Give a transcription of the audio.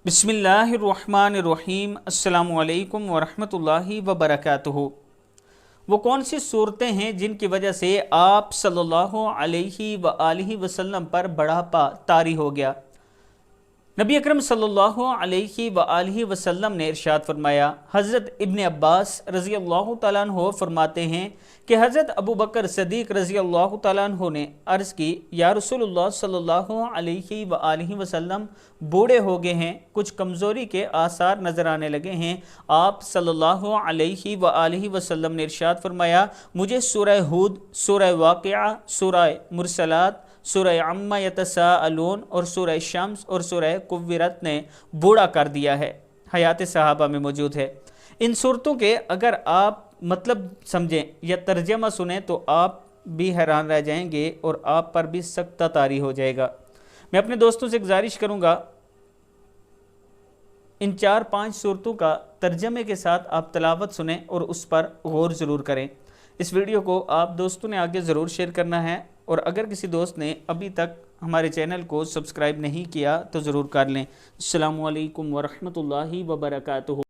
बिस्मिल्लाहिर्रहमानिर्रहीम। अस्सलामु अलैकुम वरहमतुल्लाहि वबरकातुहू। वो कौन सी सूरतें हैं जिनकी वजह से आप सल्लल्लाहु अलैहि वआलिहि वसल्लम पर बढ़ापा तारी हो गया? नबी अकरम सल्लल्लाहु अलैहि वआलिहि वसल्लम ने इरशाद फरमाया, हज़रत इब्न अब्बास रज़ी अल्लाह तआला अन्हु फरमाते हैं कि हज़रत अबू बकर सदीक़ रज़ी अल्लाह तआला अन्हु ने अर्ज़ की, या रसूलुल्लाह सल्लल्लाहु अलैहि वआलिहि वसल्लम, बूढ़े हो गए हैं, कुछ कमज़ोरी के आसार नज़र आने लगे हैं। आप सल्लल्लाहु अलैहि वआलिहि वसल्लम ने इरशाद फरमाया, मुझे सूरह हूद, सूरह वाक़िआ, सूरह मुरसलात, सूरह अम्मा यतसाअलून और सूरह शम्स और सूरह कुव्विरत ने बूढ़ा कर दिया है। हयात सहाबा में मौजूद है। इन सूरतों के अगर आप मतलब समझें या तर्जमा सुने तो आप भी हैरान रह जाएंगे और आप पर भी सख्त तारी हो जाएगा। मैं अपने दोस्तों से गुजारिश करूंगा, इन 4-5 सूरतों का तर्जमे के साथ आप तलावत सुने और उस पर गौर ज़रूर करें। इस वीडियो को आप दोस्तों ने आगे ज़रूर शेयर करना है, और अगर किसी दोस्त ने अभी तक हमारे चैनल को सब्सक्राइब नहीं किया तो ज़रूर कर लें। अस्सलामु अलैकुम वरहमतुल्लाहि वबरकातुहू।